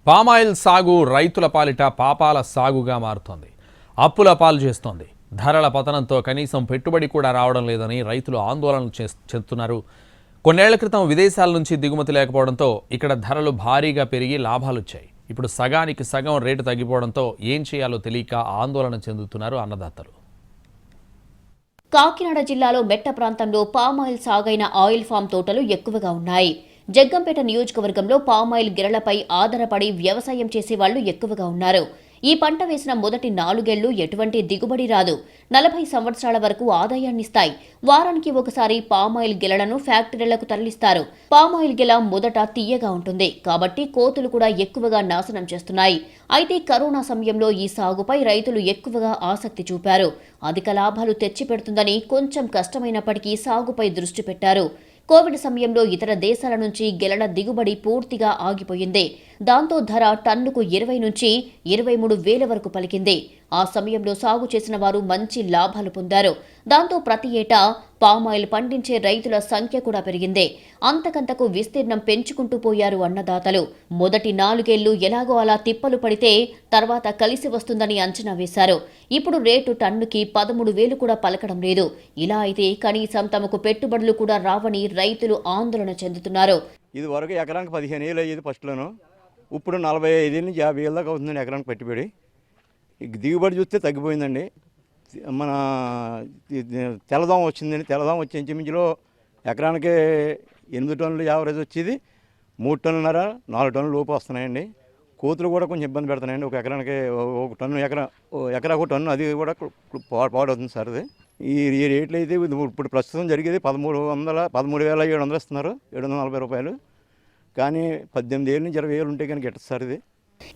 Palm oil సాగు రైతుల పాలిట పాపాల సాగుగా మారుతోంది. అప్పుల పాలు చేస్తోంది. ధరల పతనంతో కనీసం పెట్టుబడి కూడా రావడం లేదని రైతులు ఆందోళన చెందుతున్నారు. కొన్నేళ్ల క్రితం విదేశాల నుంచి దిగుమతి లేకపోవడంతో ఇక్కడ ధరలు భారీగా పెరిగి లాభాలొచ్చాయి. ఇప్పుడు సగానికి సగం రేటు తగ్గిపోవడంతో ఏం చేయాలో తెలియక ఆందోళన చెందుతున్నారు అన్నదాతలు. కాకినాడ జిల్లాలో మెట్ట ప్రాంతంలో పామాయిల్ సాగైన ఆయిల్ ఫామ్ తోటలు ఎక్కువగా ఉన్నాయి. జగ్గంపేట నియోజకవర్గంలో పామాయిల్ గిరలపై ఆధారపడి వ్యవసాయం చేసేవాళ్లు ఎక్కువగా ఉన్నారు. ఈ పంట వేసిన మొదటి 4 ఏళ్లు ఎటువంటి దిగుబడి రాదు. 40 సంవత్సరాల వరకు ఆదాయాన్నిస్తాయి. వారానికి ఒకసారి పామాయిల్ గిలను ఫ్యాక్టరీలకు తరలిస్తారు. పామాయిల్ గిల మొదట తీయగా ఉంటుంది కాబట్టి కోతులు కూడా ఎక్కువగా నాశనం చేస్తున్నాయి. అయితే కరోనా సమయంలో ఈ సాగుపై రైతులు ఎక్కువగా ఆసక్తి చూపారు. అధిక లాభాలు తెచ్చిపెడుతుందని కొంచెం కష్టమైనప్పటికీ సాగుపై దృష్టి పెట్టారు. కోవిడ్ సమయంలో ఇతర దేశాల నుంచి గెలల దిగుబడి పూర్తిగా ఆగిపోయింది. దాంతో ధర టన్నుకు 20 నుంచి 23 వేల వరకు పలికింది. ఆ సమయంలో సాగు చేసిన వారు మంచి లాభాలు పొందారు. దాంతో ప్రతి ఏటా పామాయిల్ పండించే రైతుల సంఖ్య కూడా పెరిగింది. అంతకంతకు విస్తీర్ణం పెంచుకుంటూ పోయారు అన్నదాతలు. మొదటి 4 ఏళ్లు ఎలాగో అలా తిప్పలు పడితే తర్వాత కలిసి వస్తుందని అంచనా వేశారు. ఇప్పుడు రేటు టన్నుకి 13,000 కూడా పలకడం లేదు. ఇలా అయితే కనీసం తమకు పెట్టుబడులు కూడా రావని రైతులు ఆందోళన చెందుతున్నారు. ఇది వరకు ఎకరానికి 15,000 అయ్యేది ఫస్ట్లోను. ఇప్పుడు 45 నుంచి 50,000 దాకా అవుతుందండి ఎకరానికి పెట్టుబడి. దిగుబడి చూస్తే తగ్గిపోయిందండి. మన తెల్లదోమ వచ్చిందండి. తెల్లదోమ వచ్చే ఇంచుమించులో ఎకరానికి 8 టన్నులు యావరేజ్ వచ్చేది 3 టన్నులన్నర 4 టన్నుల లోపు వస్తున్నాయండి. కోతులు కూడా కొంచెం ఇబ్బంది పెడుతున్నాయండి. ఒక ఎకరానికి 1 టన్ను ఎకరా 1 టన్ను అది కూడా పాడవుతుంది సార్. అది ఈ రేట్లు అయితే ఇప్పుడు ప్రస్తుతం జరిగేది 13,700 ఇస్తున్నారు, 740 రూపాయలు. కానీ 18,000 నుంచి 20,000 ఉంటే కనుక ఎట్ట సార్ ఇది.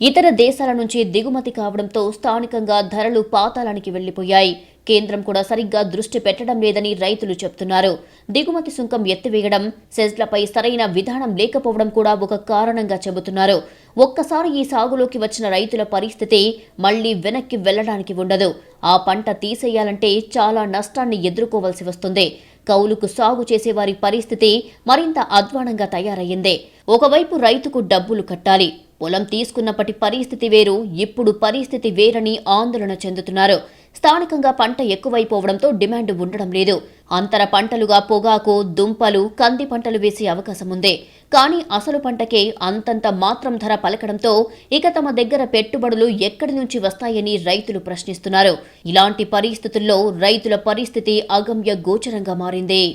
ఇతర దేశాల నుంచి దిగుమతి కావడంతో స్థానికంగా ధరలు పాతాళానికి వెళ్లిపోయాయి. కేంద్రం కూడా సరిగ్గా దృష్టి పెట్టడం లేదని రైతులు చెబుతున్నారు. దిగుమతి సుంకం ఎత్తివేయడం, సెజ్లపై సరైన విధానం లేకపోవడం కూడా ఒక కారణంగా చెబుతున్నారు. ఒక్కసారి ఈ సాగులోకి వచ్చిన రైతుల పరిస్థితి మళ్లీ వెనక్కి వెళ్లడానికి ఉండదు. ఆ పంట తీసేయాలంటే చాలా నష్టాన్ని ఎదుర్కోవాల్సి వస్తుంది. కౌలుకు సాగు చేసేవారి పరిస్థితి మరింత అధ్వానంగా తయారయ్యింది. ఒకవైపు రైతుకు డబ్బులు కట్టాలి. పొలం తీసుకున్నప్పటి పరిస్థితి వేరు, ఇప్పుడు పరిస్థితి వేరని ఆందోళన చెందుతున్నారు. స్థానికంగా పంట ఎక్కువైపోవడంతో డిమాండ్ ఉండడం లేదు. అంతర పంటలుగా పొగాకు, దుంపలు, కంది పంటలు వేసే అవకాశం ఉంది. కానీ అసలు పంటకే అంతంత మాత్రం ధర పలకడంతో ఇక తమ దగ్గర పెట్టుబడులు ఎక్కడి నుంచి వస్తాయని రైతులు ప్రశ్నిస్తున్నారు. ఇలాంటి పరిస్థితుల్లో రైతుల పరిస్థితి అగమ్య గోచరంగా మారింది.